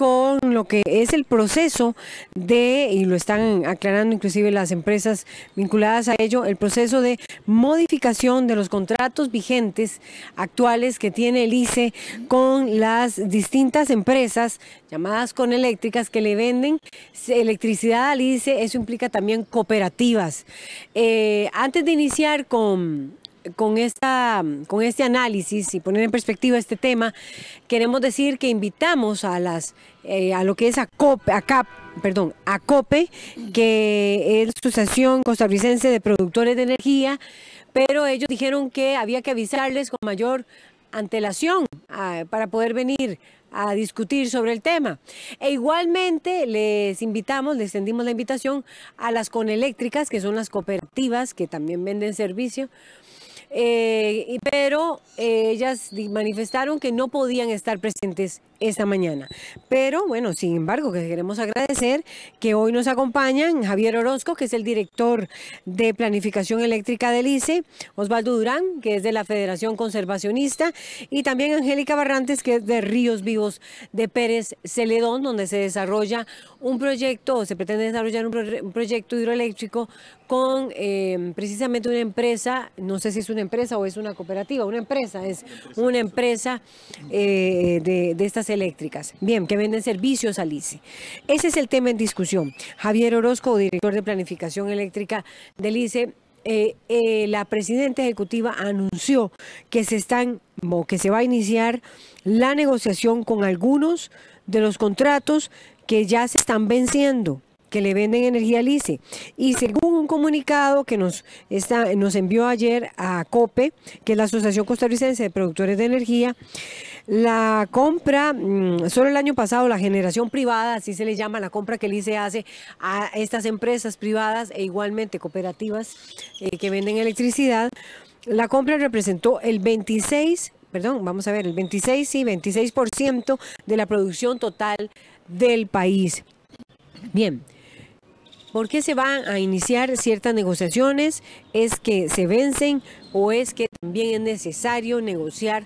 con lo que es el proceso y lo están aclarando inclusive las empresas vinculadas a ello, el proceso de modificación de los contratos vigentes actuales que tiene el ICE con las distintas empresas llamadas Coneléctricas que le venden electricidad al ICE. Eso implica también cooperativas. Antes de iniciar con este análisis y poner en perspectiva este tema, queremos decir que invitamos a lo que es ACOPE, que es la Asociación Costarricense de Productores de Energía, pero ellos dijeron que había que avisarles con mayor antelación para poder venir a discutir sobre el tema. E igualmente les extendimos la invitación a las Coneléctricas, que son las cooperativas que también venden servicio, pero ellas manifestaron que no podían estar presentes esta mañana. Pero bueno, sin embargo, que queremos agradecer que hoy nos acompañan Javier Orozco, que es el director de Planificación Eléctrica del ICE, Osvaldo Durán, que es de la Federación Conservacionista, y también Angélica Barrantes, que es de Ríos Vivos de Pérez Celedón, donde se desarrolla un proyecto, o se pretende desarrollar un proyecto hidroeléctrico con precisamente una empresa, no sé si es una empresa o es una cooperativa, es una empresa de estas eléctricas, bien, que venden servicios al ICE. Ese es el tema en discusión. Javier Orozco, director de Planificación Eléctrica del ICE, la presidenta ejecutiva anunció que se va a iniciar la negociación con algunos de los contratos que ya se están venciendo, que le venden energía al ICE. Y según un comunicado que nos envió ayer a COPE, que es la Asociación Costarricense de Productores de Energía, la compra, solo el año pasado, la generación privada, así se le llama, la compra que el ICE hace a estas empresas privadas e igualmente cooperativas que venden electricidad, la compra representó el 26% de la producción total del país. Bien, ¿por qué se van a iniciar ciertas negociaciones? ¿Es que se vencen o es que también es necesario negociar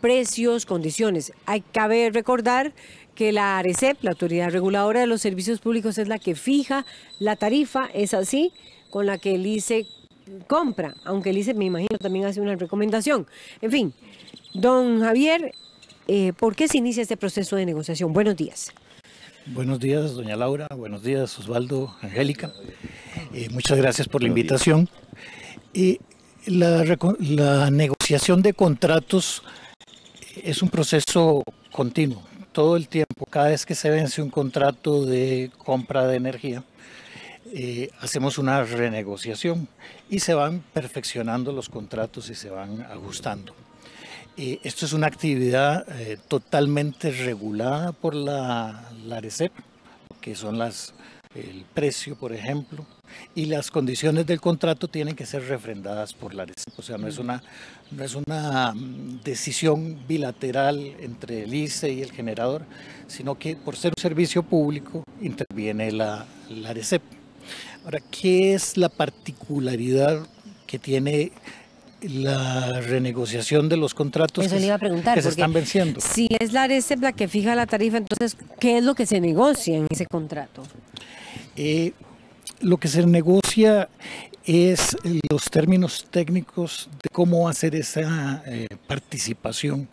precios, condiciones? Cabe recordar que la ARECEP, la Autoridad Reguladora de los Servicios Públicos, es la que fija la tarifa, es así, con la que el ICE compra, aunque el ICE, me imagino, también hace una recomendación. En fin, don Javier, ¿por qué se inicia este proceso de negociación? Buenos días. Buenos días, doña Laura. Buenos días, Osvaldo, Angélica. Muchas gracias por la invitación. La negociación de contratos es un proceso continuo. Todo el tiempo, cada vez que se vence un contrato de compra de energía, hacemos una renegociación y se van perfeccionando los contratos y se van ajustando. Esto es una actividad totalmente regulada por la ARECEP, que son el precio, por ejemplo, y las condiciones del contrato tienen que ser refrendadas por la ARECEP. O sea, no es una decisión bilateral entre el ICE y el generador, sino que por ser un servicio público interviene la ARECEP. Ahora, ¿qué es la particularidad que tiene la renegociación de los contratos que se están venciendo? Si es la ARECEP la que fija la tarifa, entonces, ¿qué es lo que se negocia en ese contrato? Lo que se negocia es los términos técnicos de cómo hacer esa participación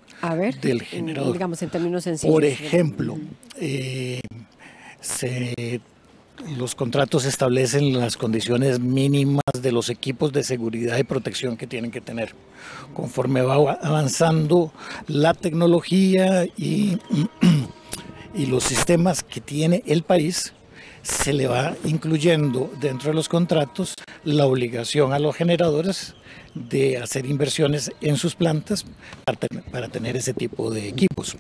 del generador. Digamos en términos sencillos. Por ejemplo, los contratos establecen las condiciones mínimas de los equipos de seguridad y protección que tienen que tener. Conforme va avanzando la tecnología y los sistemas que tiene el país, se le va incluyendo dentro de los contratos la obligación a los generadores de hacer inversiones en sus plantas para tener ese tipo de equipos.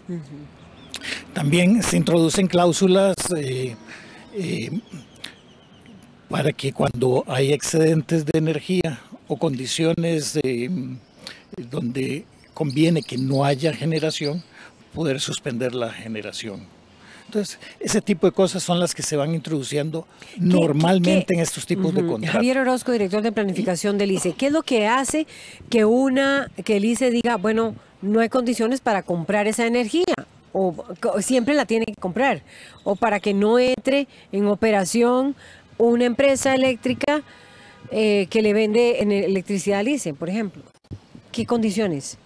También se introducen cláusulas para que cuando hay excedentes de energía o condiciones donde conviene que no haya generación, poder suspender la generación. Entonces, ese tipo de cosas son las que se van introduciendo normalmente en estos tipos de contratos. Javier Orozco, director de Planificación del ICE, ¿qué es lo que hace que el ICE diga, bueno, no hay condiciones para comprar esa energía? siempre la tiene que comprar, o para que no entre en operación una empresa eléctrica que le vende electricidad al ICE, por ejemplo. ¿Qué condiciones?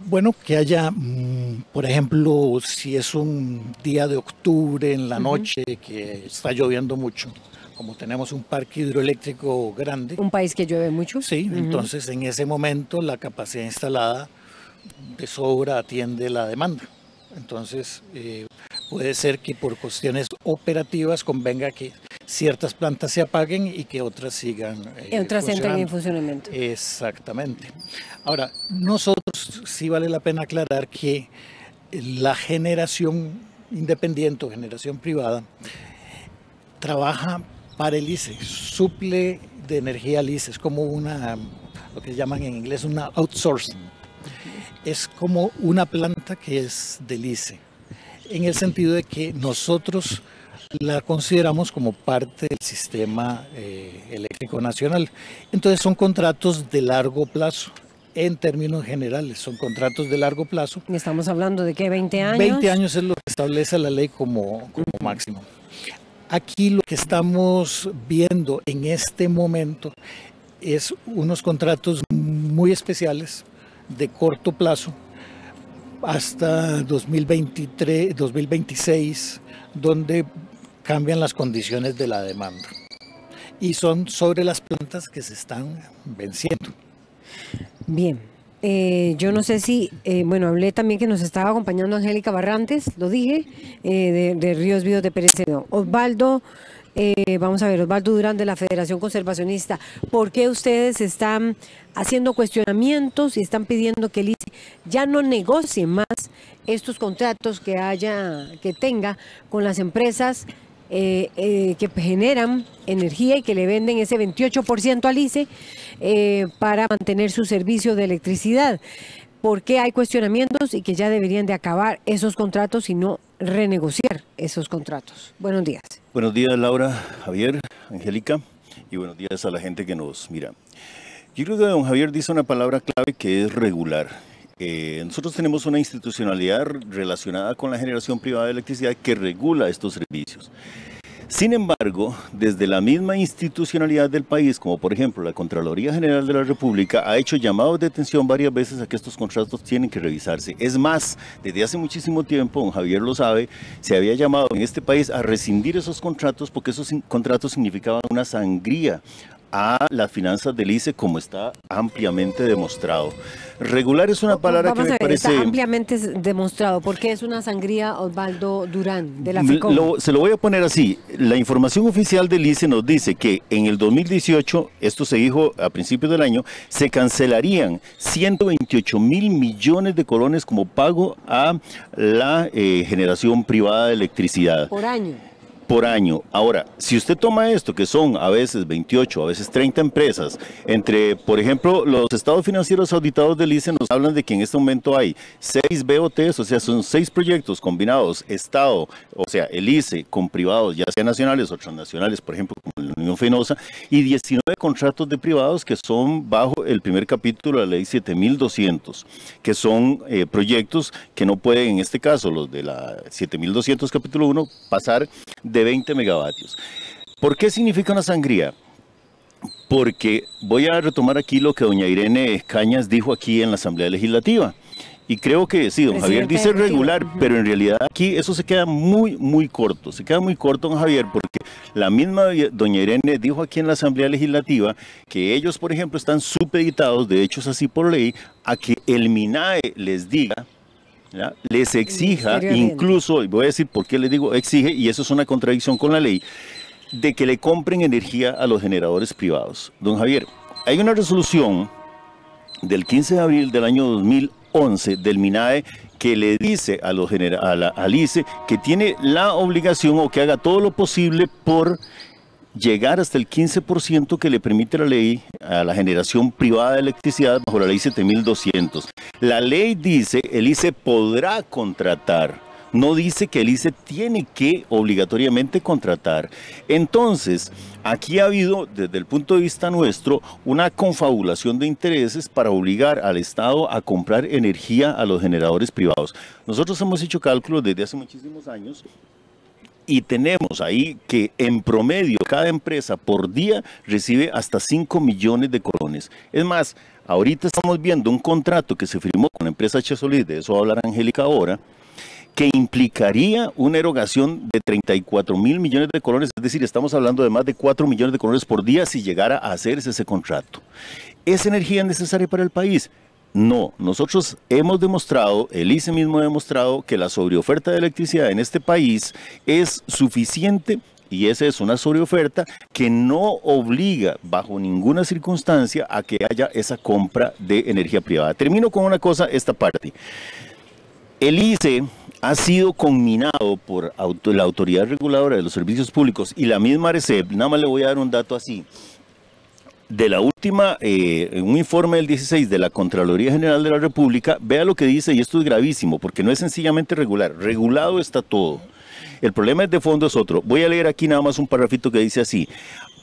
Bueno, que haya, por ejemplo, si es un día de octubre en la noche que está lloviendo mucho, como tenemos un parque hidroeléctrico grande. ¿Un país que llueve mucho? Sí, entonces en ese momento la capacidad instalada de sobra atiende la demanda. Entonces puede ser que por cuestiones operativas convenga que ciertas plantas se apaguen y que otras sigan otras entren en funcionamiento. Exactamente. Ahora, nosotros sí vale la pena aclarar que la generación independiente o generación privada trabaja para el ICE, suple de energía al ICE, es como lo que llaman en inglés una outsourcing. Es como una planta que es del ICE, en el sentido de que nosotros la consideramos como parte del sistema eléctrico nacional. Entonces son contratos de largo plazo, en términos generales, son contratos de largo plazo. ¿Estamos hablando de qué, 20 años? 20 años es lo que establece la ley como máximo. Aquí lo que estamos viendo en este momento es unos contratos muy especiales de corto plazo hasta 2023, 2026, donde cambian las condiciones de la demanda y son sobre las plantas que se están venciendo. Bien, yo no sé si, bueno, hablé también que nos estaba acompañando Angélica Barrantes, lo dije, de Ríos Vivos de Pérez Celedón. Osvaldo, vamos a ver, Osvaldo Durán de la Federación Conservacionista, ¿por qué ustedes están haciendo cuestionamientos y están pidiendo que el ICE ya no negocie más estos contratos que tenga con las empresas que generan energía y que le venden ese 28% al ICE para mantener su servicio de electricidad? ¿Por qué hay cuestionamientos y que ya deberían de acabar esos contratos y no renegociar esos contratos? Buenos días. Buenos días, Laura, Javier, Angélica, y buenos días a la gente que nos mira. Yo creo que don Javier dice una palabra clave que es regular. Nosotros tenemos una institucionalidad relacionada con la generación privada de electricidad que regula estos servicios. Sin embargo, desde la misma institucionalidad del país, como por ejemplo la Contraloría General de la República, ha hecho llamados de atención varias veces a que estos contratos tienen que revisarse. Es más, desde hace muchísimo tiempo, don Javier lo sabe, se había llamado en este país a rescindir esos contratos porque esos contratos significaban una sangría a las finanzas del ICE, como está ampliamente demostrado. Regular es una palabra que me parece... Está ampliamente demostrado. ¿Por qué es una sangría, Osvaldo Durán, de la FECOM? Se lo voy a poner así. La información oficial del ICE nos dice que en el 2018, esto se dijo a principios del año, se cancelarían 128 mil millones de colones como pago a la generación privada de electricidad. Por año. Por año. Ahora, si usted toma esto, que son a veces 28, a veces 30 empresas, entre, por ejemplo, los estados financieros auditados del ICE nos hablan de que en este momento hay 6 BOTs, o sea, son 6 proyectos combinados, Estado, o sea, el ICE con privados, ya sean nacionales o transnacionales, por ejemplo, como la Unión Fenosa, y 19 contratos de privados que son bajo el primer capítulo de la ley 7200, que son proyectos que no pueden, en este caso, los de la 7200 capítulo 1, pasar de 20 megavatios. ¿Por qué significa una sangría? Porque voy a retomar aquí lo que doña Irene Cañas dijo aquí en la Asamblea Legislativa. Y creo que sí, don Javier dice regular, pero en realidad aquí eso se queda muy corto. Se queda muy corto, don Javier, porque la misma doña Irene dijo aquí en la Asamblea Legislativa que ellos, por ejemplo, están supeditados, de hecho es así por ley, a que el MINAE les diga, ¿ya?, les exija, incluso, y voy a decir por qué les digo exige, y eso es una contradicción con la ley, de que le compren energía a los generadores privados. Don Javier, hay una resolución del 15 de abril del año 2011 del MINAE que le dice al ICE que tiene la obligación o que haga todo lo posible por llegar hasta el 15% que le permite la ley a la generación privada de electricidad bajo la ley 7200. La ley dice, el ICE podrá contratar no dice que el ICE tiene que obligatoriamente contratar. Entonces, aquí ha habido, desde el punto de vista nuestro, una confabulación de intereses para obligar al Estado a comprar energía a los generadores privados. Nosotros hemos hecho cálculos desde hace muchísimos años y tenemos ahí que en promedio cada empresa por día recibe hasta 5 millones de colones. Es más, ahorita estamos viendo un contrato que se firmó con la empresa Chesolís, de eso va a hablar Angélica ahora, que implicaría una erogación de 34 mil millones de colones, es decir, estamos hablando de más de 4 millones de colones por día si llegara a hacerse ese contrato. ¿Es energía necesaria para el país? No, nosotros hemos demostrado, el ICE mismo ha demostrado que la sobreoferta de electricidad en este país es suficiente y esa es una sobreoferta que no obliga bajo ninguna circunstancia a que haya esa compra de energía privada. Termino con una cosa, esta parte. El ICE ha sido conminado por la Autoridad Reguladora de los Servicios Públicos y la misma ARECEP, nada más le voy a dar un dato así. De la última, un informe del 16 de la Contraloría General de la República, vea lo que dice, y esto es gravísimo, porque no es sencillamente regular, regulado está todo. El problema es de fondo es otro. Voy a leer aquí nada más un parrafito que dice así.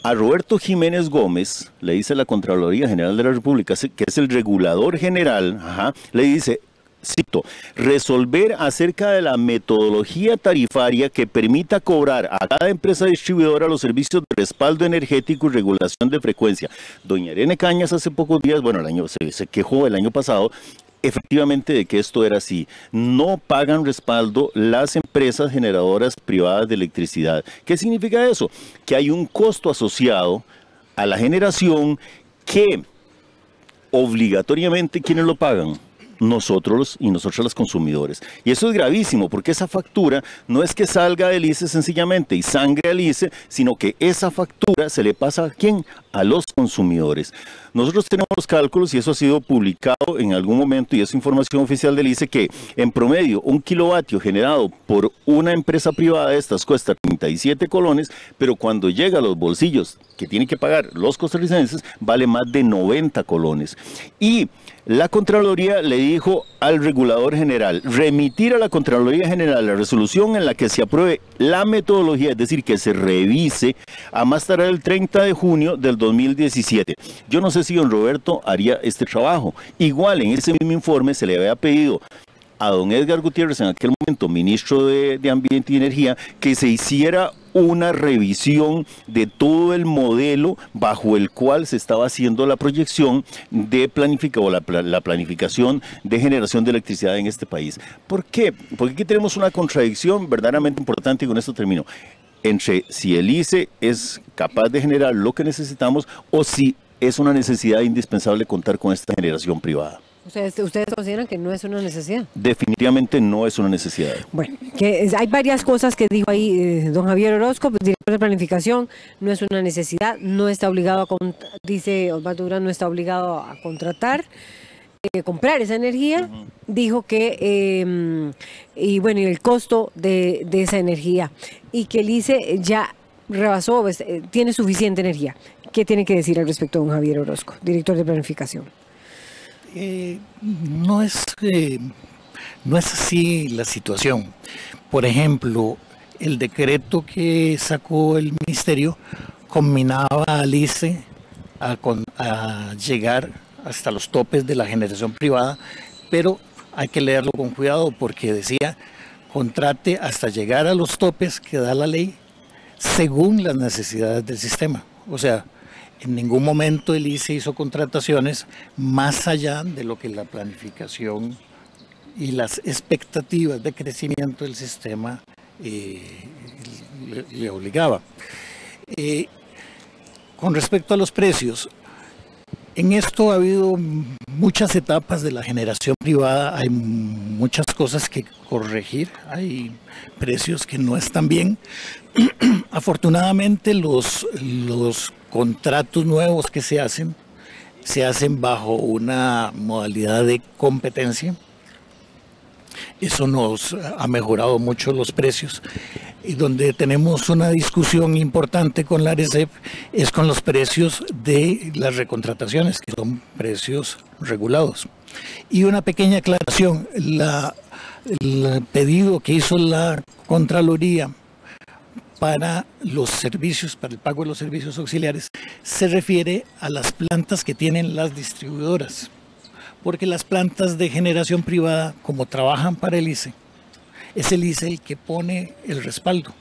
A Roberto Jiménez Gómez, le dice la Contraloría General de la República, que es el regulador general, le dice, cito, resolver acerca de la metodología tarifaria que permita cobrar a cada empresa distribuidora los servicios de respaldo energético y regulación de frecuencia. Doña Irene Cañas hace pocos días, bueno, se quejó el año pasado, efectivamente de que esto era así. No pagan respaldo las empresas generadoras privadas de electricidad. ¿Qué significa eso? Que hay un costo asociado a la generación que obligatoriamente, ¿quiénes lo pagan? Nosotros y nosotros los consumidores. Y eso es gravísimo porque esa factura no es que salga del ICE sencillamente y sangre al ICE, sino que esa factura se le pasa ¿a quién? A los consumidores. Nosotros tenemos los cálculos y eso ha sido publicado en algún momento y es información oficial del ICE que en promedio un kilovatio generado por una empresa privada de estas cuesta 37 colones, pero cuando llega a los bolsillos que tienen que pagar los costarricenses vale más de 90 colones. Y la Contraloría le dijo al regulador general remitir a la Contraloría General la resolución en la que se apruebe la metodología, es decir, que se revise a más tardar el 30 de junio del 2017. Yo no sé si don Roberto haría este trabajo. Igual en ese mismo informe se le había pedido a don Edgar Gutiérrez, en aquel momento ministro de Ambiente y Energía, que se hiciera una revisión de todo el modelo bajo el cual se estaba haciendo la proyección de la planificación de generación de electricidad en este país. ¿Por qué? Porque aquí tenemos una contradicción verdaderamente importante y con esto termino. Entre si el ICE es capaz de generar lo que necesitamos o si es una necesidad indispensable contar con esta generación privada. ¿Ustedes consideran que no es una necesidad? Definitivamente no es una necesidad. Bueno, hay varias cosas que dijo ahí don Javier Orozco, director de planificación, no es una necesidad, no está obligado dice Osvaldo Durán, no está obligado a contratar, comprar esa energía, dijo que, y bueno, y el costo de esa energía, y que el ICE ya rebasó, tiene suficiente energía. ¿Qué tiene que decir al respecto don Javier Orozco, director de planificación? No es así la situación. Por ejemplo, el decreto que sacó el ministerio combinaba al ICE a llegar hasta los topes de la generación privada, pero hay que leerlo con cuidado porque decía contrate hasta llegar a los topes que da la ley según las necesidades del sistema. O sea, en ningún momento el ICE hizo contrataciones más allá de lo que la planificación y las expectativas de crecimiento del sistema le obligaba. Con respecto a los precios, en esto ha habido muchas etapas de la generación privada, hay muchas cosas que corregir, hay precios que no están bien. Afortunadamente los contratos nuevos que se hacen bajo una modalidad de competencia. Eso nos ha mejorado mucho los precios. Y donde tenemos una discusión importante con la ARECEP es con los precios de las recontrataciones, que son precios regulados. Y una pequeña aclaración, la el pedido que hizo la Contraloría para los servicios, para el pago de los servicios auxiliares, se refiere a las plantas que tienen las distribuidoras, porque las plantas de generación privada, como trabajan para el ICE, es el ICE el que pone el respaldo,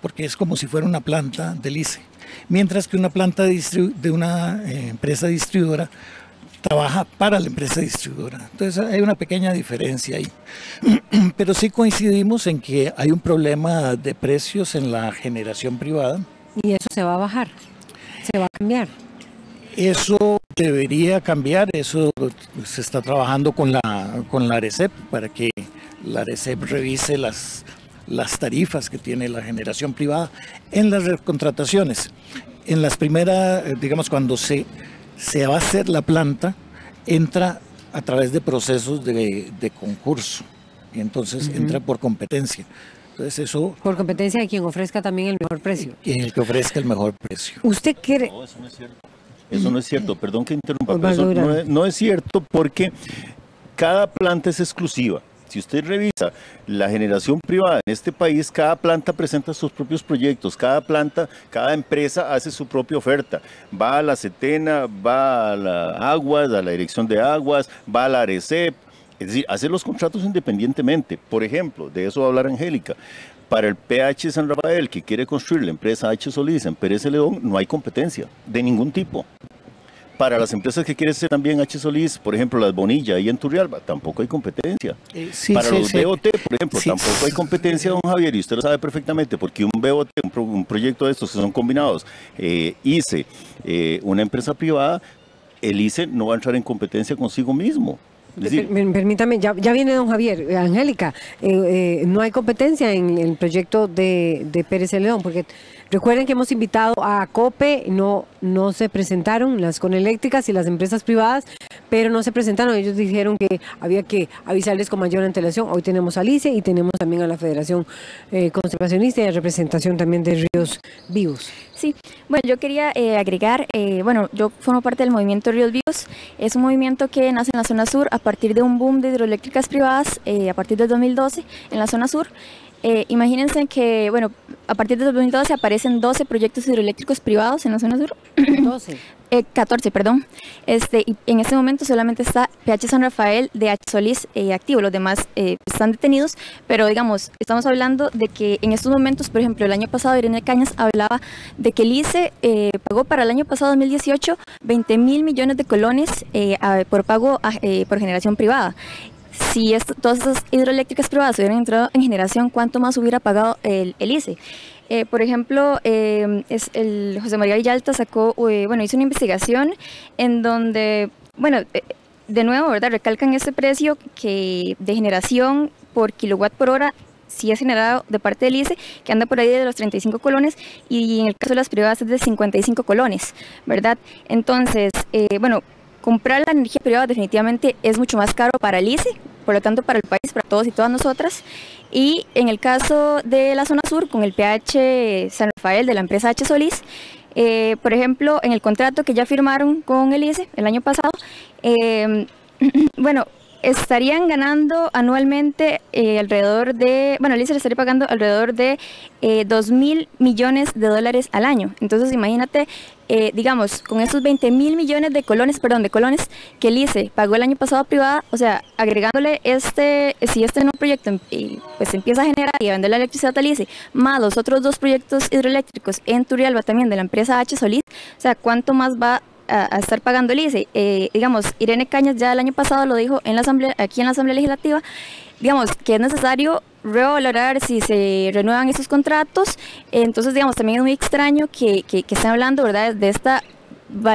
porque es como si fuera una planta del ICE, mientras que una planta de una empresa distribuidora trabaja para la empresa distribuidora. Entonces hay una pequeña diferencia ahí. Pero sí coincidimos en que hay un problema de precios en la generación privada. Y eso se va a bajar, se va a cambiar. Eso debería cambiar, eso se está trabajando con la ARECEP para que la ARECEP revise las tarifas que tiene la generación privada en las recontrataciones. En las primeras, digamos, cuando se va a hacer la planta, entra a través de procesos de concurso y entonces entra por competencia. Entonces eso... Por competencia de quien ofrezca también el mejor precio. Y el que ofrezca el mejor precio. ¿Usted cree? No, eso no es cierto. Eso no es cierto, perdón que interrumpa, pero eso no es cierto porque cada planta es exclusiva. Si usted revisa la generación privada en este país, cada planta presenta sus propios proyectos, cada empresa hace su propia oferta. Va a la CETENA, va a la Aguas, a la Dirección de Aguas, va a la ARECEP, es decir, hace los contratos independientemente. Por ejemplo, de eso va a hablar Angélica. Para el PH San Rafael, que quiere construir la empresa H. Solís en Pérez Celedón, no hay competencia de ningún tipo. Para las empresas que quiere ser también H. Solís, por ejemplo, las Bonilla ahí en Turrialba, tampoco hay competencia. Para los BOT, por ejemplo, tampoco hay competencia, don Javier, y usted lo sabe perfectamente, porque un BOT, un proyecto de estos que son combinados, ICE, una empresa privada, el ICE no va a entrar en competencia consigo mismo. Es decir, permítame, ya viene don Javier. Angélica, no hay competencia en el proyecto de Pérez Celedón, porque recuerden que hemos invitado a COPE, no se presentaron las Coneléctricas y las empresas privadas, pero no se presentaron. Ellos dijeron que había que avisarles con mayor antelación. Hoy tenemos al ICE y tenemos también a la Federación Conservacionista y a representación también de Ríos Vivos. Sí, bueno, yo quería agregar, bueno, yo formo parte del movimiento Ríos Vivos. Es un movimiento que nace en la zona sur a partir de un boom de hidroeléctricas privadas a partir del 2012 en la zona sur. Imagínense que, bueno, a partir del 2012 aparecen 12 proyectos hidroeléctricos privados en la zona sur. 14, perdón. Y en este momento solamente está PH San Rafael de H. Solís activo, los demás están detenidos, pero digamos, estamos hablando de que en estos momentos, por ejemplo, el año pasado Irene Cañas hablaba de que el ICE pagó para el año pasado, 2018, 20.000 millones de colones por pago por generación privada. Si todas esas hidroeléctricas privadas hubieran entrado en generación, ¿cuánto más hubiera pagado el ICE? Por ejemplo, el José María Villalta sacó, hizo una investigación en donde, de nuevo, ¿verdad? Recalcan ese precio que de generación por kilowatt por hora sí es generado de parte del ICE, que anda por ahí de los 35 colones, y en el caso de las privadas es de 55 colones, ¿verdad? Entonces, comprar la energía privada definitivamente es mucho más caro para el ICE, por lo tanto para el país, para todos y todas nosotras. Y en el caso de la zona sur, con el PH San Rafael de la empresa H. Solís, por ejemplo, en el contrato que ya firmaron con el ICE el año pasado, estarían ganando anualmente alrededor de, el ICE le estaría pagando alrededor de 2.000 millones de dólares al año. Entonces imagínate, digamos, con esos 20.000 millones de colones que el ICE pagó el año pasado privada, o sea, agregándole si este nuevo proyecto pues empieza a generar y a vender la electricidad al ICE, más los otros dos proyectos hidroeléctricos en Turrialba también de la empresa H. Solís, o sea, ¿cuánto más va a estar pagando el ICE? Digamos, Irene Cañas ya el año pasado lo dijo aquí en la Asamblea Legislativa, digamos, que es necesario revalorar si se renuevan esos contratos. Entonces, digamos, también es muy extraño que estén hablando, ¿verdad?, de esta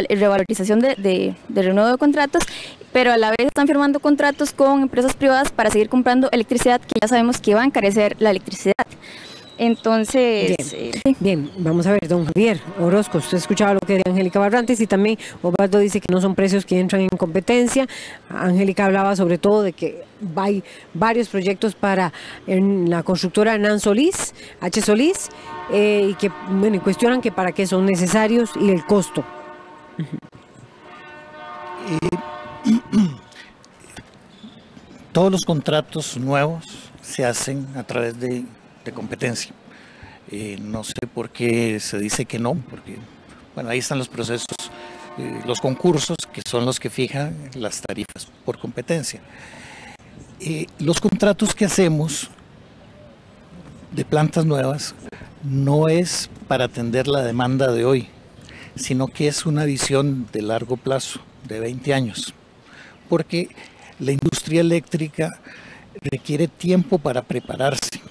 revalorización de renuevo de contratos, pero a la vez están firmando contratos con empresas privadas para seguir comprando electricidad que ya sabemos que va a encarecer la electricidad. Entonces, bien, vamos a ver, don Javier Orozco, usted escuchaba lo que decía Angélica Barrantes y también Osvaldo dice que no son precios que entran en competencia. Angélica hablaba sobre todo de que hay varios proyectos en la constructora Hernán Solís, H. Solís, y que cuestionan que para qué son necesarios y el costo. Todos los contratos nuevos se hacen a través de competencia. No sé por qué se dice que no, porque bueno, ahí están los procesos, los concursos, que son los que fijan las tarifas por competencia. Los contratos que hacemos de plantas nuevas no es para atender la demanda de hoy, sino que es una visión de largo plazo, de 20 años, porque la industria eléctrica requiere tiempo para prepararse.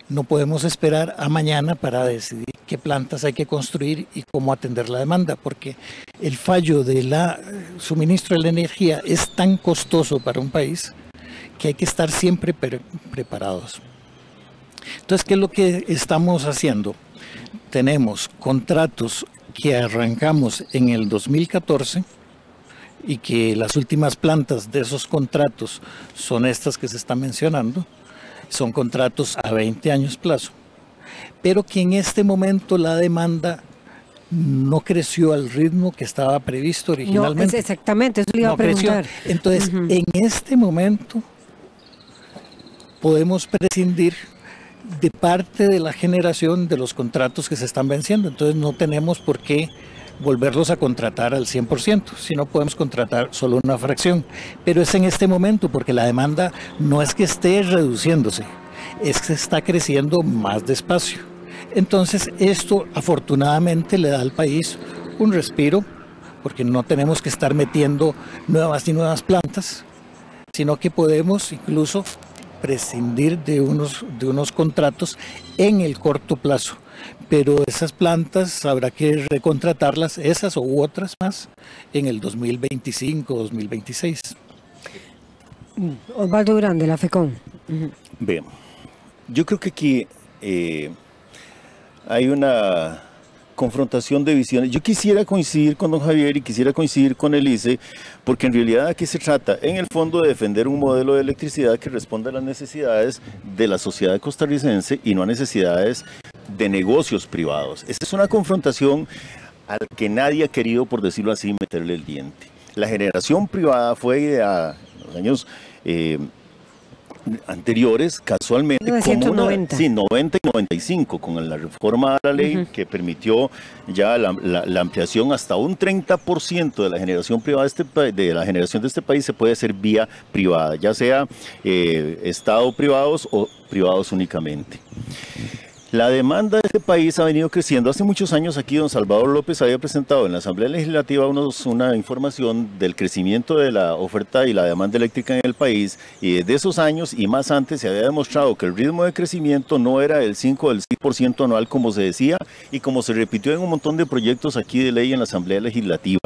No podemos esperar a mañana para decidir qué plantas hay que construir y cómo atender la demanda, porque el fallo del suministro de la energía es tan costoso para un país que hay que estar siempre preparados. Entonces, ¿qué es lo que estamos haciendo? Tenemos contratos que arrancamos en el 2014 y que las últimas plantas de esos contratos son estas que se están mencionando. Son contratos a 20 años plazo, pero que en este momento la demanda no creció al ritmo que estaba previsto originalmente. No, exactamente, eso le iba a preguntar. Creció. Entonces, en este momento podemos prescindir de parte de la generación de los contratos que se están venciendo. Entonces no tenemos por qué volverlos a contratar al 100%, si no podemos contratar solo una fracción. Pero es en este momento, porque la demanda no es que esté reduciéndose, es que está creciendo más despacio. Entonces esto afortunadamente le da al país un respiro, porque no tenemos que estar metiendo nuevas y nuevas plantas, sino que podemos incluso prescindir de unos contratos en el corto plazo. Pero esas plantas habrá que recontratarlas, esas u otras más, en el 2025, 2026. Osvaldo Durán, de la FECON. Bien, yo creo que aquí hay una confrontación de visiones. Yo quisiera coincidir con don Javier y quisiera coincidir con Elise, porque en realidad aquí se trata, en el fondo, de defender un modelo de electricidad que responda a las necesidades de la sociedad costarricense y no a necesidades de negocios privados. Esta es una confrontación al que nadie ha querido, por decirlo así, meterle el diente. La generación privada fue a los años anteriores, casualmente, 1990. Sí, 90 y 95, con la reforma a la ley que permitió ya la ampliación hasta un 30% de la generación privada de este país se puede hacer vía privada, ya sea Estado privados o privados únicamente. La demanda de este país ha venido creciendo. Hace muchos años aquí don Salvador López había presentado en la Asamblea Legislativa una información del crecimiento de la oferta y la demanda eléctrica en el país, y desde esos años y más antes se había demostrado que el ritmo de crecimiento no era del 5 o del 6% anual como se decía y como se repitió en un montón de proyectos aquí de ley en la Asamblea Legislativa.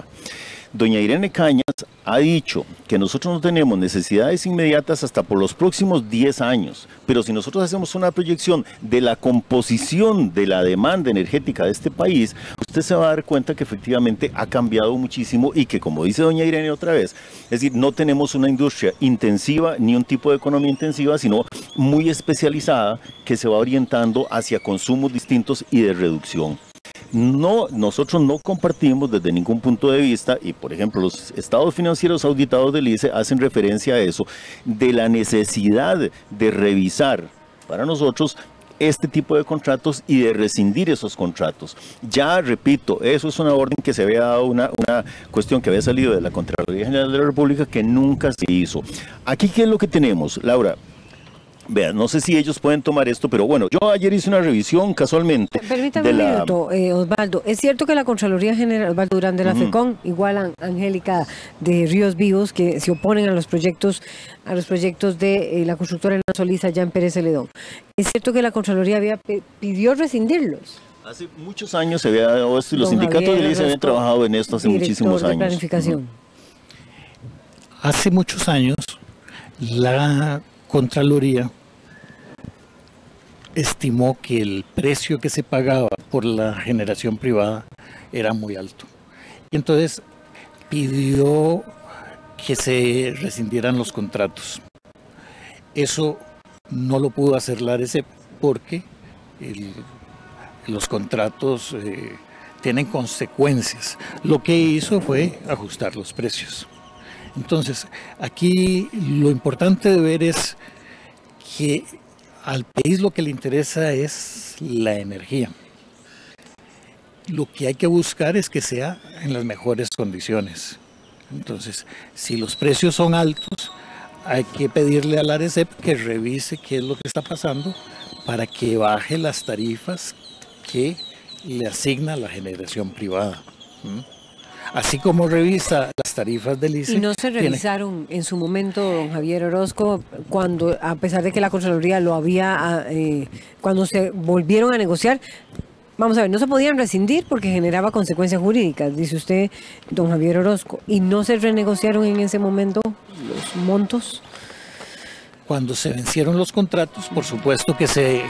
Doña Irene Cañas ha dicho que nosotros no tenemos necesidades inmediatas hasta por los próximos 10 años, pero si nosotros hacemos una proyección de la composición de la demanda energética de este país, usted se va a dar cuenta que efectivamente ha cambiado muchísimo y que, como dice doña Irene otra vez, es decir, no tenemos una industria intensiva ni un tipo de economía intensiva, sino muy especializada que se va orientando hacia consumos distintos y de reducción. No, nosotros no compartimos desde ningún punto de vista, y por ejemplo los estados financieros auditados del ICE hacen referencia a eso, de la necesidad de revisar para nosotros este tipo de contratos y de rescindir esos contratos. Ya repito, eso es una orden que se había dado, una cuestión que había salido de la Contraloría General de la República que nunca se hizo. Aquí, ¿qué es lo que tenemos, Laura? Vean, no sé si ellos pueden tomar esto, pero bueno, yo ayer hice una revisión casualmente. Permítame un minuto, Osvaldo. Es cierto que la Contraloría General, Osvaldo Durán de la FECON, igual a Angélica de Ríos Vivos, que se oponen a los proyectos de la constructora Elena Solís allá en Pérez Celedón. Es cierto que la Contraloría pidió rescindirlos. Hace muchos años se había dado esto y los sindicatos de ICE habían trabajado en esto hace muchísimos años. Planificación. Hace muchos años la Contraloría estimó que el precio que se pagaba por la generación privada era muy alto. Y entonces pidió que se rescindieran los contratos. Eso no lo pudo hacer la ARECEP porque los contratos tienen consecuencias. Lo que hizo fue ajustar los precios. Entonces, aquí lo importante de ver es que al país lo que le interesa es la energía. Lo que hay que buscar es que sea en las mejores condiciones. Entonces, si los precios son altos, hay que pedirle a la ARECEP que revise qué es lo que está pasando para que baje las tarifas que le asigna la generación privada. Así como revisa las tarifas del ICE. ¿Y no se revisaron en su momento, don Javier Orozco, cuando, a pesar de que la Contraloría lo había, cuando se volvieron a negociar? Vamos a ver, no se podían rescindir porque generaba consecuencias jurídicas, dice usted, don Javier Orozco, ¿y no se renegociaron en ese momento los montos? Cuando se vencieron los contratos, por supuesto que se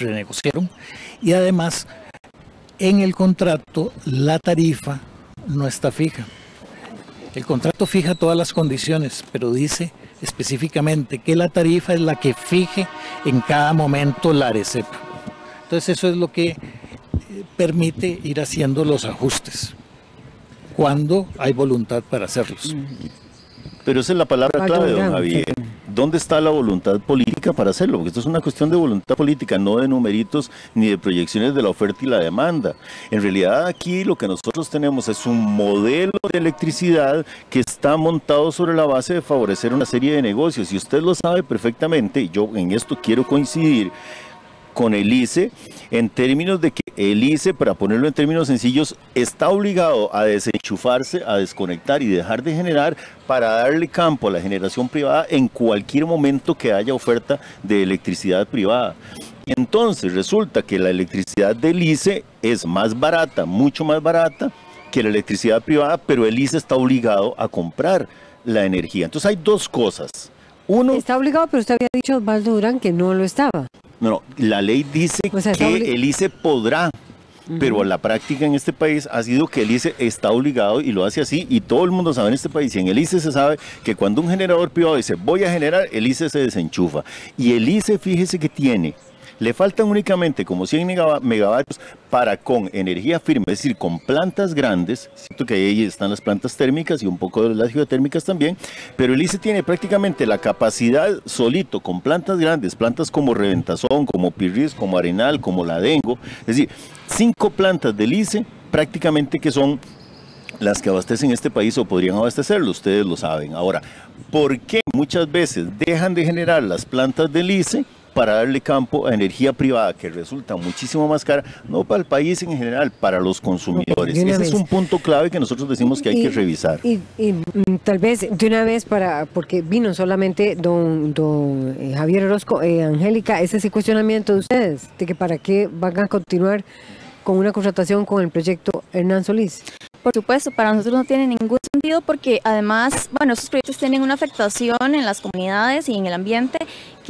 renegociaron, y además en el contrato la tarifa no está fija. El contrato fija todas las condiciones, pero dice específicamente que la tarifa es la que fije en cada momento la ARECEP. Entonces eso es lo que permite ir haciendo los ajustes cuando hay voluntad para hacerlos. Pero esa es la palabra clave, don Javier. ¿Dónde está la voluntad política para hacerlo? Porque esto es una cuestión de voluntad política, no de numeritos ni de proyecciones de la oferta y la demanda. En realidad aquí lo que nosotros tenemos es un modelo de electricidad que está montado sobre la base de favorecer una serie de negocios. Y usted lo sabe perfectamente, y yo en esto quiero coincidir con el ICE, en términos de que el ICE, para ponerlo en términos sencillos, está obligado a desenchufarse, a desconectar y dejar de generar para darle campo a la generación privada en cualquier momento que haya oferta de electricidad privada. Entonces resulta que la electricidad del ICE es más barata, mucho más barata que la electricidad privada, pero el ICE está obligado a comprar la energía. Entonces hay dos cosas. Uno, está obligado, pero usted había dicho, Osvaldo Durán, que no lo estaba. No, la ley dice que el ICE podrá, pero la práctica en este país ha sido que el ICE está obligado y lo hace así, y todo el mundo sabe en este país, y en el ICE se sabe que cuando un generador privado dice voy a generar, el ICE se desenchufa. Y el ICE, fíjese que le faltan únicamente como 100 megavatios para con energía firme, es decir, con plantas grandes, siento que ahí están las plantas térmicas y un poco de las geotérmicas también, pero el ICE tiene prácticamente la capacidad solito con plantas grandes, plantas como Reventazón, como Pirris, como Arenal, como Ladengo, es decir, 5 plantas del ICE prácticamente que son las que abastecen este país o podrían abastecerlo, ustedes lo saben. Ahora, ¿por qué muchas veces dejan de generar las plantas del ICE para darle campo a energía privada que resulta muchísimo más cara, no para el país en general, para los consumidores? Ese es un punto clave que nosotros decimos que hay que revisar. Y tal vez de una vez, porque vino solamente don Javier Orozco, Angélica, ese es el cuestionamiento de ustedes, de que para qué van a continuar con una contratación con el proyecto Hernán Solís. Por supuesto, para nosotros no tiene ningún sentido porque además, bueno, estos proyectos tienen una afectación en las comunidades y en el ambiente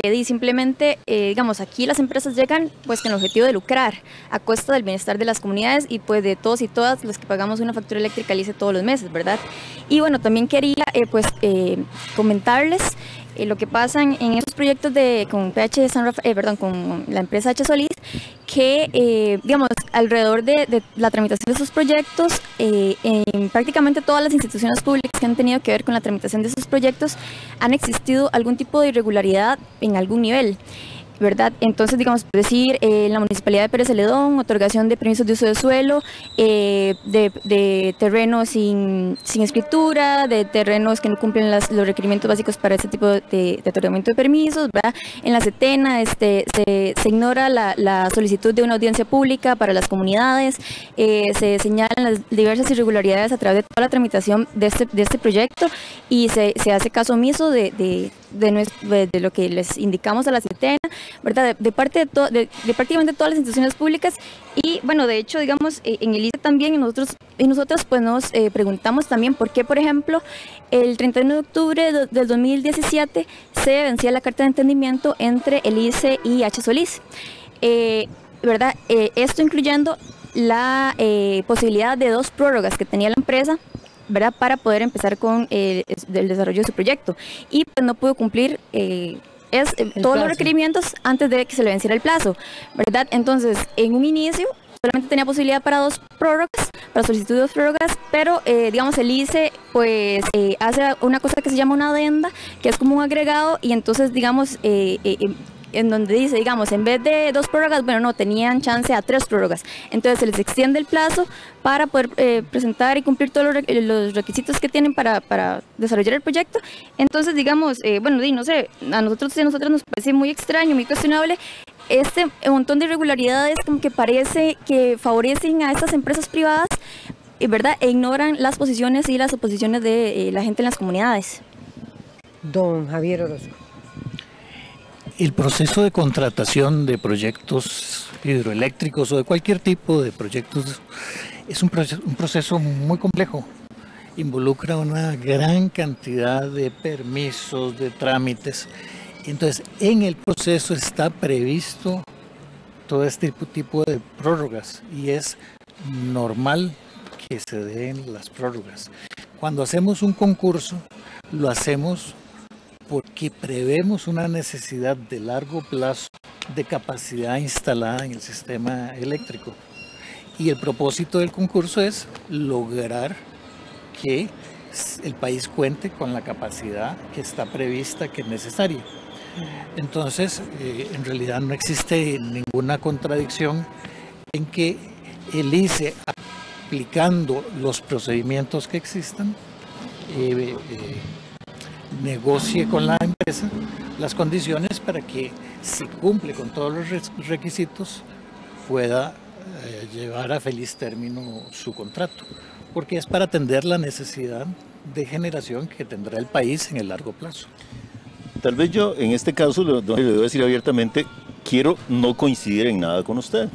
que simplemente, digamos, aquí las empresas llegan pues con el objetivo de lucrar a costa del bienestar de las comunidades y pues de todos y todas los que pagamos una factura eléctrica al ICE todos los meses, ¿verdad? Y bueno, también quería comentarles lo que pasa en estos proyectos con con la empresa H. Solís, que digamos, alrededor de la tramitación de esos proyectos, en prácticamente todas las instituciones públicas que han tenido que ver con la tramitación de esos proyectos, han existido algún tipo de irregularidad en algún nivel, ¿verdad? Entonces, digamos, decir, la Municipalidad de Pérez Celedón, otorgación de permisos de uso de suelo, de terrenos sin escritura, de terrenos que no cumplen los requerimientos básicos para este tipo de otorgamiento de permisos, ¿verdad? En la CETENA se ignora la solicitud de una audiencia pública para las comunidades, se señalan las diversas irregularidades a través de toda la tramitación de este proyecto y se hace caso omiso de lo que les indicamos a la CETENA, ¿verdad? De prácticamente todas las instituciones públicas. Y bueno, de hecho, digamos, en el ICE también nosotros pues nos preguntamos también por qué, por ejemplo, el 31 de octubre del 2017 se vencía la carta de entendimiento entre el ICE y H. Solís, ¿verdad? Esto incluyendo la posibilidad de 2 prórrogas que tenía la empresa, ¿verdad?, para poder empezar con el desarrollo de su proyecto, y pues no pudo cumplir todos los requerimientos antes de que se le venciera el plazo, ¿verdad? Entonces, en un inicio solamente tenía posibilidad para 2 prórrogas, para solicitud de 2 prórrogas, pero digamos el ICE pues hace una cosa que se llama una adenda, que es como un agregado, y entonces digamos en donde dice, digamos, en vez de 2 prórrogas, bueno, no, tenían chance a 3 prórrogas. Entonces se les extiende el plazo para poder presentar y cumplir todos los requisitos que tienen para desarrollar el proyecto. Entonces, digamos, bueno, no sé, a nosotros nos parece muy extraño, muy cuestionable este montón de irregularidades como que parece que favorecen a estas empresas privadas, ¿verdad? E ignoran las posiciones y las oposiciones de la gente en las comunidades. Don Javier Orozco. El proceso de contratación de proyectos hidroeléctricos o de cualquier tipo de proyectos es un proceso muy complejo. Involucra una gran cantidad de permisos, de trámites. Entonces, en el proceso está previsto todo este tipo de prórrogas y es normal que se den las prórrogas. Cuando hacemos un concurso, lo hacemos porque prevemos una necesidad de largo plazo de capacidad instalada en el sistema eléctrico. Y el propósito del concurso es lograr que el país cuente con la capacidad que está prevista, que es necesaria. Entonces, en realidad no existe ninguna contradicción en que el ICE, aplicando los procedimientos que existan, negocie con la empresa las condiciones para que, si cumple con todos los requisitos, pueda llevar a feliz término su contrato, porque es para atender la necesidad de generación que tendrá el país en el largo plazo. Tal vez yo, en este caso, le debo decir abiertamente, quiero no coincidir en nada con usted.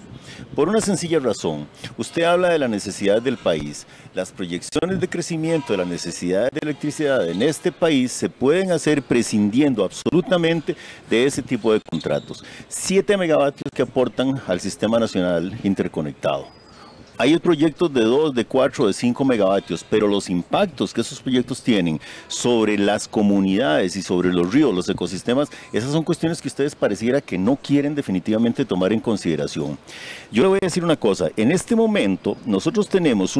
Por una sencilla razón, usted habla de la necesidad del país. Las proyecciones de crecimiento de la necesidad de electricidad en este país se pueden hacer prescindiendo absolutamente de ese tipo de contratos. 7 megavatios que aportan al Sistema Nacional Interconectado. Hay proyectos de 2, de 4, de 5 megavatios, pero los impactos que esos proyectos tienen sobre las comunidades y sobre los ríos, los ecosistemas, esas son cuestiones que ustedes pareciera que no quieren definitivamente tomar en consideración. Yo le voy a decir una cosa, en este momento nosotros tenemos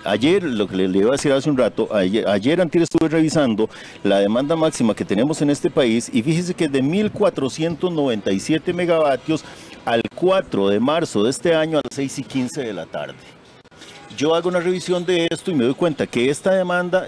ayer, lo que le iba a decir hace un rato, ayer antes estuve revisando la demanda máxima que tenemos en este país y fíjese que es de 1.497 megavatios al 4 de marzo de este año a las 6:15 de la tarde. Yo hago una revisión de esto y me doy cuenta que esta demanda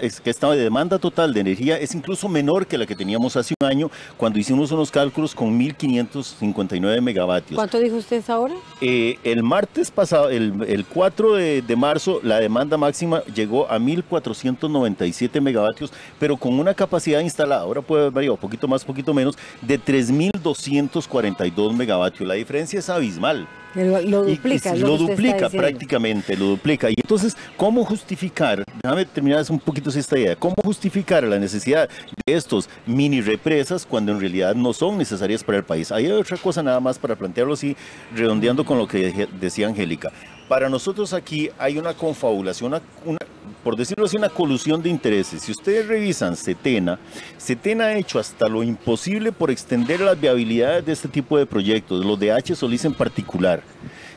total de energía es incluso menor que la que teníamos hace un año cuando hicimos unos cálculos con 1.559 megavatios. ¿Cuánto dijo usted ahora? El martes pasado, el 4 de marzo, la demanda máxima llegó a 1.497 megavatios, pero con una capacidad instalada, ahora puede variar un poquito más, poquito menos, de 3.242 megavatios. La diferencia es abismal. Lo duplica. Lo duplica prácticamente, lo duplica. Y entonces, ¿cómo justificar? Déjame terminar un poquito esta idea. ¿Cómo justificar la necesidad de estos mini represas cuando en realidad no son necesarias para el país? Hay otra cosa nada más para plantearlo así, redondeando con lo que decía Angélica. Para nosotros aquí hay una confabulación, por decirlo así, una colusión de intereses. Si ustedes revisan Setena ha hecho hasta lo imposible por extender las viabilidades de este tipo de proyectos, los de H. Solís en particular.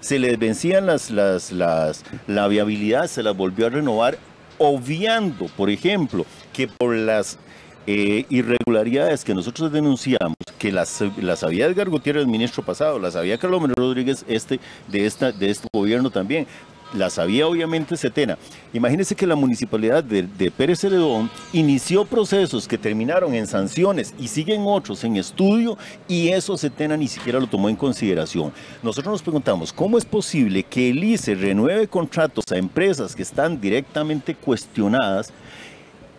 Se les vencían la viabilidad, se las volvió a renovar, obviando, por ejemplo, que por las irregularidades que nosotros denunciamos, que las sabía Edgar Gutiérrez, el ministro pasado, las sabía Carlos Manuel Rodríguez de este gobierno también, la sabía obviamente Setena. Imagínense que la municipalidad de Pérez Celedón inició procesos que terminaron en sanciones y siguen otros en estudio y eso Setena ni siquiera lo tomó en consideración. Nosotros nos preguntamos, ¿cómo es posible que el ICE renueve contratos a empresas que están directamente cuestionadas,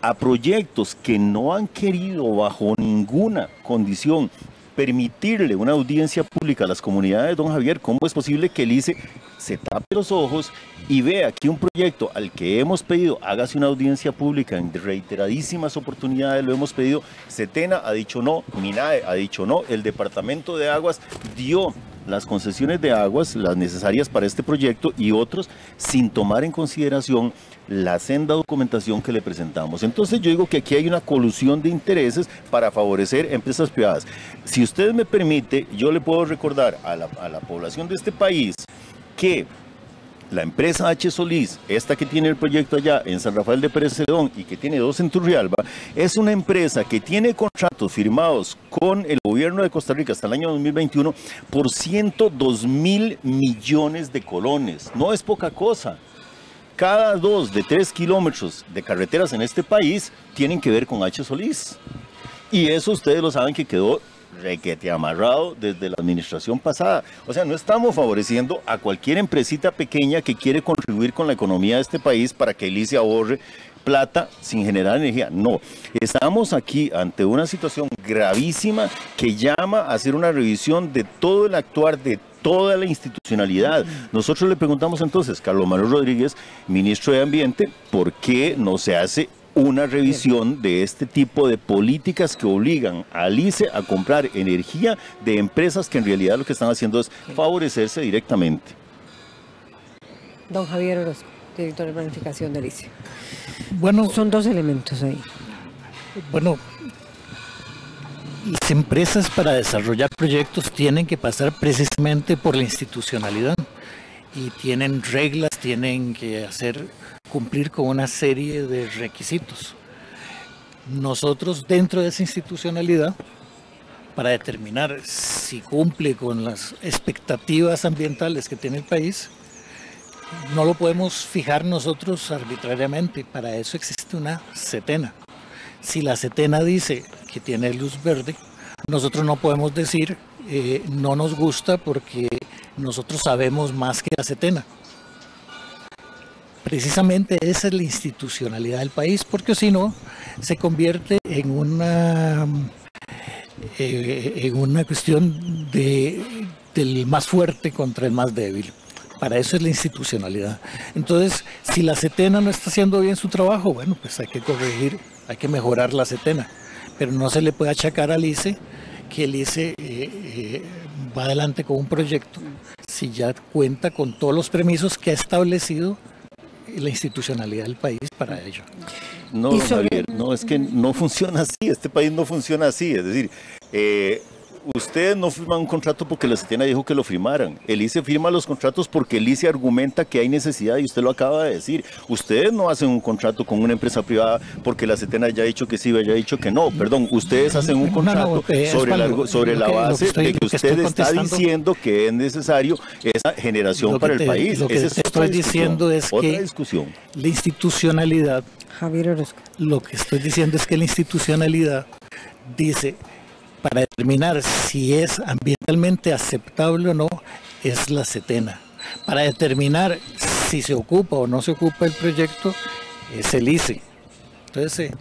a proyectos que no han querido bajo ninguna condición permitirle una audiencia pública a las comunidades? Don Javier, ¿cómo es posible que el ICE se tape los ojos y vea que un proyecto al que hemos pedido hágase una audiencia pública en reiteradísimas oportunidades, lo hemos pedido, Setena ha dicho no, MINAE ha dicho no, el Departamento de Aguas dio las concesiones de aguas, las necesarias para este proyecto y otros, sin tomar en consideración la senda documentación que le presentamos? Entonces yo digo que aquí hay una colusión de intereses para favorecer empresas privadas. Si usted me permite, yo le puedo recordar a la población de este país que la empresa H. Solís, esta que tiene el proyecto allá en San Rafael de Pérez Celedón y que tiene 2 en Turrialba, es una empresa que tiene contratos firmados con el gobierno de Costa Rica hasta el año 2021 por 102.000 millones de colones. No es poca cosa. Cada 2 de 3 kilómetros de carreteras en este país tienen que ver con H. Solís. Y eso ustedes lo saben que quedó requete amarrado desde la administración pasada. O sea, no estamos favoreciendo a cualquier empresita pequeña que quiere contribuir con la economía de este país para que el ICE ahorre plata sin generar energía. No, estamos aquí ante una situación gravísima que llama a hacer una revisión de todo el actuar de toda la institucionalidad. Nosotros le preguntamos entonces, Carlos Manuel Rodríguez, ministro de Ambiente, ¿por qué no se hace una revisión de este tipo de políticas que obligan al ICE a comprar energía de empresas que en realidad lo que están haciendo es favorecerse directamente? Don Javier Orozco, director de planificación del ICE. Bueno, Son 2 elementos ahí. bueno, las empresas para desarrollar proyectos tienen que pasar precisamente por la institucionalidad y tienen reglas, tienen que cumplir con una serie de requisitos. Nosotros dentro de esa institucionalidad, para determinar si cumple con las expectativas ambientales que tiene el país, no lo podemos fijar nosotros arbitrariamente. Para eso existe una CETENA. Si la CETENA dice que tiene luz verde, nosotros no podemos decir no nos gusta porque nosotros sabemos más que la CETENA. Precisamente esa es la institucionalidad del país, porque si no se convierte en una cuestión del más fuerte contra el más débil. Para eso es la institucionalidad. Entonces, si la CETENA no está haciendo bien su trabajo, bueno, pues hay que corregir, hay que mejorar la CETENA. Pero no se le puede achacar al ICE que el ICE va adelante con un proyecto si ya cuenta con todos los permisos que ha establecido la institucionalidad del país para ello. No, don Javier, no, es que no funciona así, este país no funciona así, es decir, ustedes no firman un contrato porque la CETENA dijo que lo firmaran. El ICE firma los contratos porque el ICE argumenta que hay necesidad y usted lo acaba de decir. Ustedes no hacen un contrato con una empresa privada porque la CETENA haya dicho que sí o haya dicho que no. Perdón, ustedes hacen un contrato sobre la base de que usted está diciendo que es necesario esa generación para el país. Lo que estoy diciendo es que la institucionalidad, Javier Orozco. Lo que estoy diciendo es que la institucionalidad dice, para determinar si es ambientalmente aceptable o no, es la CETENA. Para determinar si se ocupa o no se ocupa el proyecto, es el ICE. Entonces,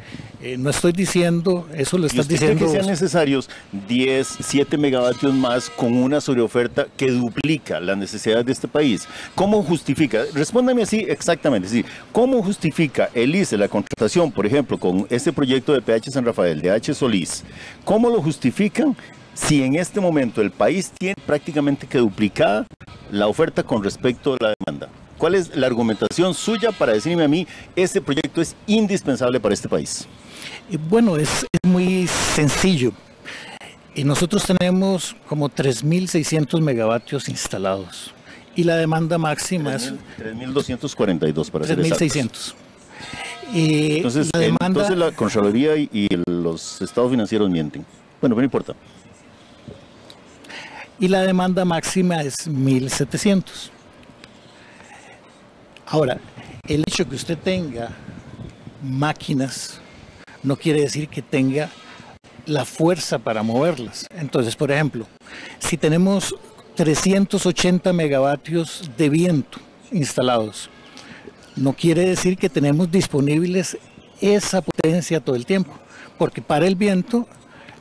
no estoy diciendo, eso lo estás diciendo. ¿Cree que sean necesarios 7 megavatios más con una sobreoferta que duplica las necesidades de este país? ¿Cómo justifica? Respóndame así exactamente. Es decir, ¿cómo justifica el ICE la contratación, por ejemplo, con este proyecto de PH San Rafael, de H. Solís? ¿Cómo lo justifican si en este momento el país tiene prácticamente que duplicada la oferta con respecto a la demanda? ¿Cuál es la argumentación suya para decirme a mí, este proyecto es indispensable para este país? Bueno, es muy sencillo. Y nosotros tenemos como 3.600 megavatios instalados. Y la demanda máxima es 3.242 para ser exactos. 3.600. Entonces, entonces la Contraloría y los estados financieros mienten. Bueno, pero no importa. Y la demanda máxima es 1.700. Ahora, el hecho que usted tenga máquinas no quiere decir que tenga la fuerza para moverlas. Entonces, por ejemplo, si tenemos 380 megavatios de viento instalados, no quiere decir que tenemos disponibles esa potencia todo el tiempo, porque para el viento,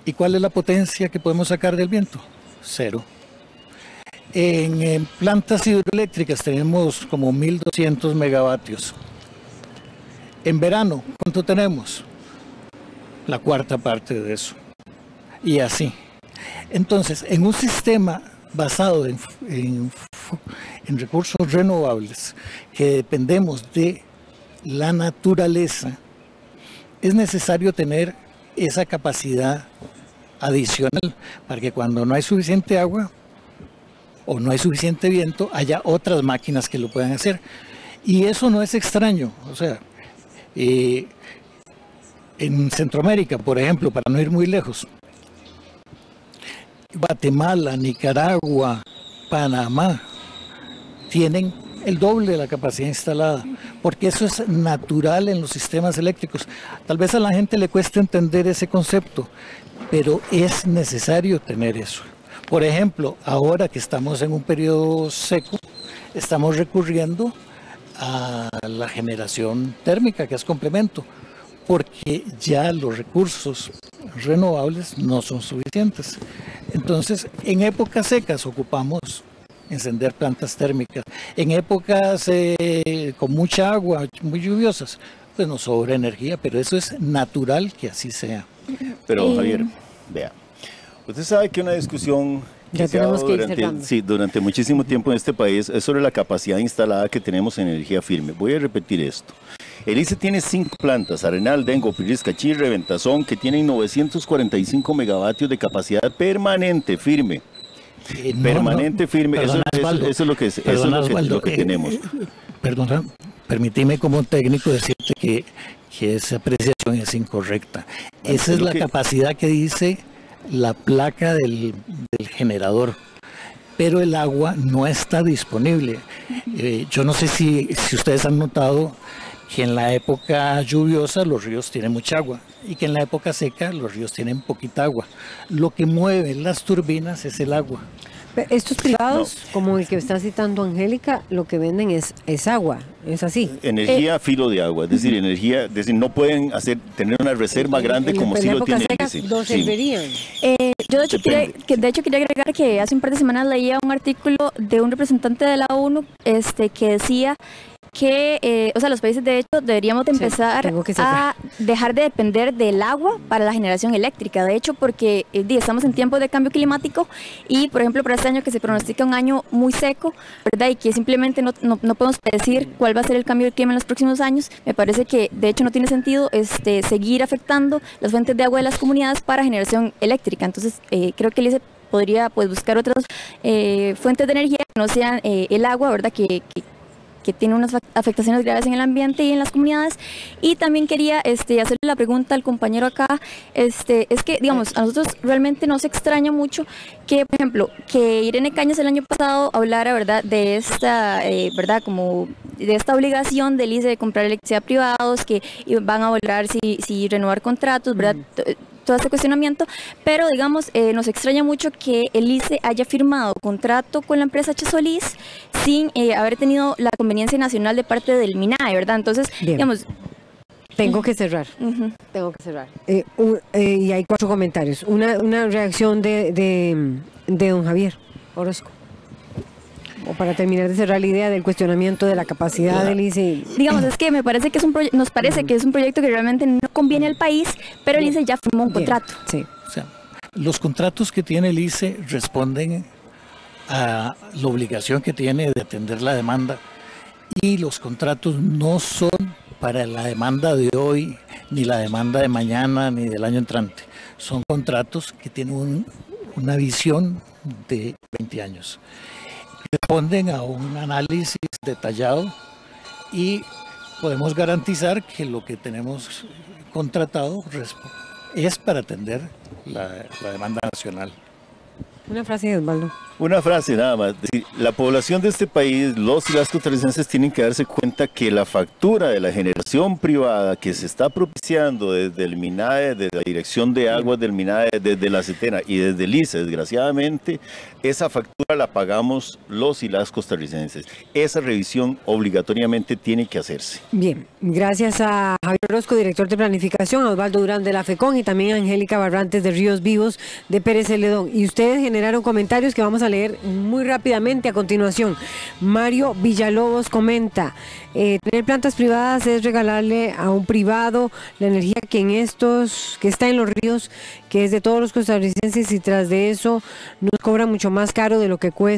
¿y cuál es la potencia que podemos sacar del viento? 0. En plantas hidroeléctricas tenemos como 1.200 megavatios. En verano, ¿cuánto tenemos? La cuarta parte de eso. Y así. Entonces, en un sistema basado en recursos renovables, que dependemos de la naturaleza, es necesario tener esa capacidad adicional para que cuando no hay suficiente agua, o no hay suficiente viento, haya otras máquinas que lo puedan hacer. Y eso no es extraño, o sea, en Centroamérica, por ejemplo, para no ir muy lejos, Guatemala, Nicaragua, Panamá, tienen el doble de la capacidad instalada, porque eso es natural en los sistemas eléctricos. Tal vez a la gente le cueste entender ese concepto, pero es necesario tener eso. Por ejemplo, ahora que estamos en un periodo seco, estamos recurriendo a la generación térmica, que es complemento, porque ya los recursos renovables no son suficientes. Entonces, en épocas secas ocupamos encender plantas térmicas. En épocas con mucha agua, muy lluviosas, pues nos sobra energía, pero eso es natural que así sea. Pero Javier, vea, usted sabe que una discusión que Ya se ha dado tenemos que ir durante muchísimo tiempo en este país es sobre la capacidad instalada que tenemos en energía firme. Voy a repetir esto. El ICE tiene 5 plantas, Arenal, Dengo, Piris, Cachirre, Ventazón, que tienen 945 megavatios de capacidad permanente, firme. Permanente, firme, Perdona, eso es lo que, lo que tenemos. Perdona, permíteme como técnico decirte que esa apreciación es incorrecta. Esa es la capacidad que dice la placa del generador, pero el agua no está disponible. Yo no sé si ustedes han notado que en la época lluviosa los ríos tienen mucha agua y que en la época seca los ríos tienen poquita agua. Lo que mueve las turbinas es el agua. Estos privados, como el que está citando Angélica, lo que venden es agua, es así. Energía filo de agua, es decir, no pueden tener una reserva grande como si lo tiene el ICE. ¿No servirían? Yo de hecho quería agregar que hace un par de semanas leía un artículo de un representante de la ONU que decía que los países de hecho deberíamos de empezar a dejar de depender del agua para la generación eléctrica, de hecho porque estamos en tiempos de cambio climático y por ejemplo para este año que se pronostica un año muy seco, ¿verdad? Y que simplemente no podemos predecir cuál va a ser el cambio del clima en los próximos años, me parece que de hecho no tiene sentido seguir afectando las fuentes de agua de las comunidades para generación eléctrica, entonces creo que el ICE podría buscar otras fuentes de energía que no sean el agua, ¿verdad? Que tiene unas afectaciones graves en el ambiente y en las comunidades. Y también quería hacerle la pregunta al compañero acá, es que, digamos, a nosotros realmente nos extraña mucho que, por ejemplo, que Irene Cañas el año pasado hablara, ¿verdad?, de esta, como de esta obligación del ICE de comprar electricidad a privados, que van a valorar si renovar contratos, ¿verdad?, todo este cuestionamiento, pero digamos, nos extraña mucho que el ICE haya firmado contrato con la empresa H. Solís sin haber tenido la conveniencia nacional de parte del MINAE, ¿verdad? Entonces, bien, digamos... Tengo que cerrar. Tengo que cerrar. Y hay 4 comentarios. Una reacción de don Javier Orozco. O para terminar de cerrar la idea del cuestionamiento de la capacidad del ICE. Digamos, es que me parece que nos parece que es un proyecto que realmente no conviene al país, pero el ICE ya firmó un contrato. Sí. O sea, los contratos que tiene el ICE responden a la obligación que tiene de atender la demanda y los contratos no son para la demanda de hoy, ni la demanda de mañana, ni del año entrante. Son contratos que tienen una visión de 20 años. Responden a un análisis detallado y podemos garantizar que lo que tenemos contratado es para atender la demanda nacional. Una frase de Osvaldo. Una frase nada más. Es decir, la población de este país, los y las costarricenses tienen que darse cuenta que la factura de la generación privada que se está propiciando desde el MINAE, desde la Dirección de Aguas del MINAE, desde la CETENA y desde el ICE, desgraciadamente, esa factura la pagamos los y las costarricenses. Esa revisión obligatoriamente tiene que hacerse. Bien, gracias a Javier Orozco, director de planificación, a Osvaldo Durán de la FECON y también a Angélica Barrantes de Ríos Vivos de Pérez Celedón. Y ustedes generaron comentarios que vamos a leer muy rápidamente a continuación. Mario Villalobos comenta: tener plantas privadas es regalarle a un privado la energía que está en los ríos, que es de todos los costarricenses, y tras de eso nos cobra mucho más caro de lo que cuesta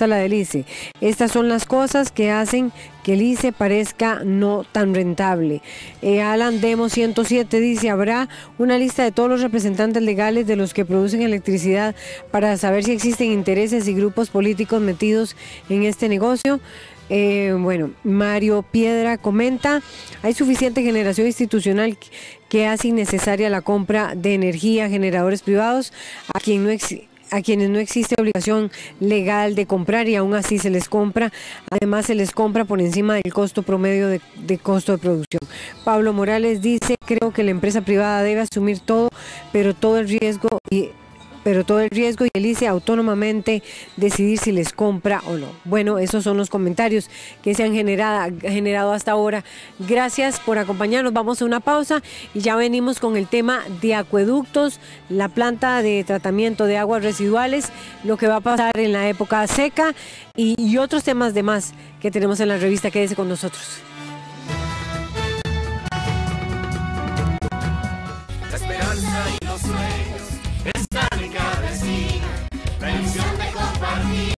la del ICE. Estas son las cosas que hacen que el ICE parezca no tan rentable. Alan Demo 107 dice, ¿habrá una lista de todos los representantes legales de los que producen electricidad para saber si existen intereses y grupos políticos metidos en este negocio? Bueno, Mario Piedra comenta, hay suficiente generación institucional que hace innecesaria la compra de energía a generadores privados a quienes no existe obligación legal de comprar y aún así se les compra. Además se les compra por encima del costo promedio de costo de producción. Pablo Morales dice, creo que la empresa privada debe asumir todo, pero todo el riesgo y el ICE autónomamente decidir si les compra o no. Bueno, esos son los comentarios que se han generado hasta ahora. Gracias por acompañarnos. Vamos a una pausa y ya venimos con el tema de acueductos, la planta de tratamiento de aguas residuales, lo que va a pasar en la época seca y otros temas de más que tenemos en la revista. Quédese con nosotros. La esperanza y los sueños.